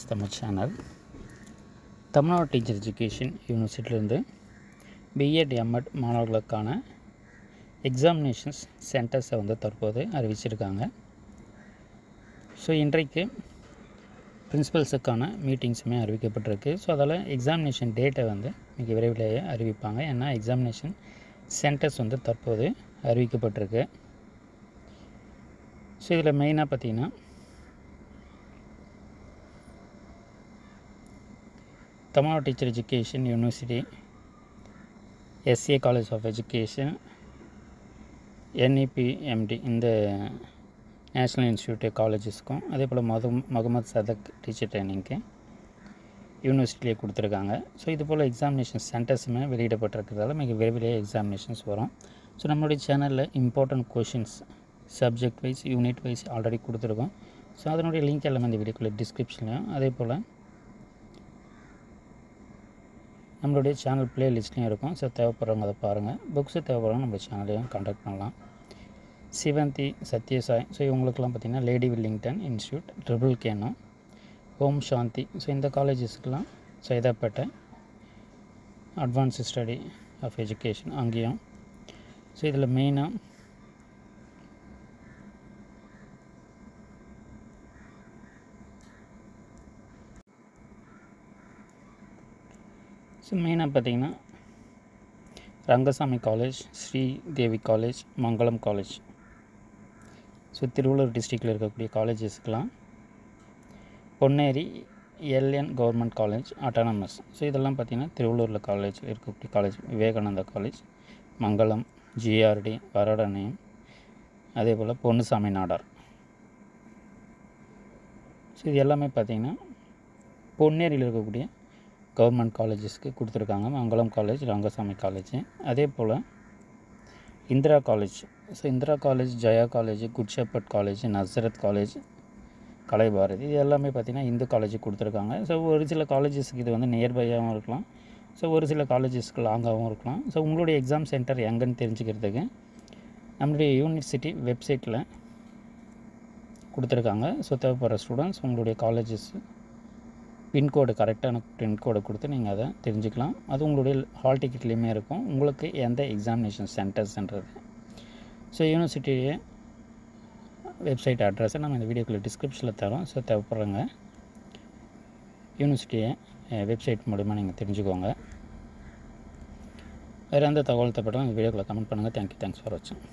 Tamil channel Tamil Nadu teacher education யூனிவர்சிட்டியிலிருந்து BEd MEd மாணவர்களுக்கான examinations சென்டர்ஸை தற்போது அறிவிச்சிருக்காங்க. ஸோ இன்றைக்கு பிரின்சிபல்ஸுக்கான மீட்டிங்ஸுமே அறிவிக்கப்பட்டிருக்கு. ஸோ அதில் எக்ஸாமினேஷன் டேட்டை மிக விரைவிலேயே அறிவிப்பாங்க. ஏன்னா எக்ஸாமினேஷன் சென்டர்ஸ் தற்போது அறிவிக்கப்பட்டிருக்கு. ஸோ இதில் மெயினாக பார்த்திங்கன்னா Tamil Nadu teacher education university, SA college of education, NEPMD இந்த நேஷ்னல் இன்ஸ்டியூட் காலேஜஸ்க்கும், அதே போல் முகமது சதக் டீச்சர் ட்ரைனிங்க்கு யூனிவர்சிட்டியிலே கொடுத்துருக்காங்க. ஸோ இது போல் எக்ஸாமினேஷன் சென்டர்ஸுமே வெளியிடப்பட்டிருக்கிறதால மிக விரைவிலேயே எக்ஸாமினேஷன்ஸ் வரும். ஸோ நம்மளுடைய சேனலில் important questions subject wise unit wise already கொடுத்துருக்கோம். ஸோ அதனுடைய லிங்க் எல்லாமே இந்த வீடியோக்குள்ளே டிஸ்கிரிப்ஷன்லையும், அதே போல் நம்மளுடைய சேனல் ப்ளேலிஸ்ட்லேயும் இருக்கும். ஸோ தேவைப்படுறவங்க அதை பாருங்கள். புக்ஸு தேவைப்படுறவங்க நம்ம சேனலையும் கான்டாக்ட் பண்ணலாம். சிவந்தி, சத்யசாய், ஸோ இவங்களுக்கெல்லாம் பார்த்திங்கன்னா லேடி வில்லிங்டன் இன்ஸ்டியூட், ட்ரிபிள் கேனோ, ஓம் சாந்தி, ஸோ இந்த காலேஜஸ்க்கெலாம் Saidapet advance study of education அங்கேயும். ஸோ இதில் மெயினாக பார்த்திங்கன்னா Rangasamy college, Sridevi college, Mangalam college, so Tiruvallur டிஸ்ட்ரிக்டில் இருக்கக்கூடிய காலேஜஸ்க்கெலாம் Ponneri LN government college autonomous, so இதெல்லாம் பார்த்திங்கன்னா திருவள்ளூரில் காலேஜ் இருக்கக்கூடிய college, Vivekananda college, Mangalam, GRD, வரடனையம், அதே போல் பொன்னுசாமி நாடார். ஸோ இது எல்லாமே பார்த்திங்கன்னா பொன்னேரியில் இருக்கக்கூடிய கவர்மெண்ட் காலேஜஸ்க்கு கொடுத்துருக்காங்க. மங்களம் காலேஜ், ரங்கசாமி காலேஜ், அதே போல் Indira college, so Indira college, Jaya college, Good Shepherd college, Nazareth college, Kalaibharathi, இது எல்லாமே பார்த்திங்கன்னா இந்து காலேஜுக்கு கொடுத்துருக்காங்க. ஸோ ஒரு சில காலேஜஸ்க்கு இது நியர்பையாகவும் இருக்கலாம், ஸோ ஒரு சில காலேஜஸ்க்கு லாங்காகவும் இருக்கலாம். ஸோ உங்களுடைய எக்ஸாம் சென்டர் எங்கேன்னு தெரிஞ்சுக்கிறதுக்கு நம்மளுடைய யூனிவர்சிட்டி வெப்சைட்டில் கொடுத்துருக்காங்க. ஸோ தேவைப்படுற ஸ்டூடெண்ட்ஸ் உங்களுடைய காலேஜஸ் பின்கோடு, கரெக்டான பின்கோடை கொடுத்து நீங்கள் அதை தெரிஞ்சுக்கலாம். அது உங்களுடைய ஹால் டிக்கெட்லேயுமே இருக்கும், உங்களுக்கு எந்த எக்ஸாமினேஷன் சென்டர்ஸ்ன்றது. ஸோ யூனிவர்சிட்டியே வெப்சைட் அட்ரஸை நம்ம இந்த வீடியோக்குள்ளே டிஸ்கிரிப்ஷனில் தரோம். ஸோ தேவைப்படுறவங்க யூனிவர்சிட்டியை வெப்சைட் மூலிமா நீங்கள் தெரிஞ்சுக்கோங்க. வேறு எந்த தகவல் தேவைப்பட்டாலும் இந்த வீடியோக்குள்ளே கமெண்ட் பண்ணுங்கள். தேங்க்ஸ் ஃபார் வாட்சிங்.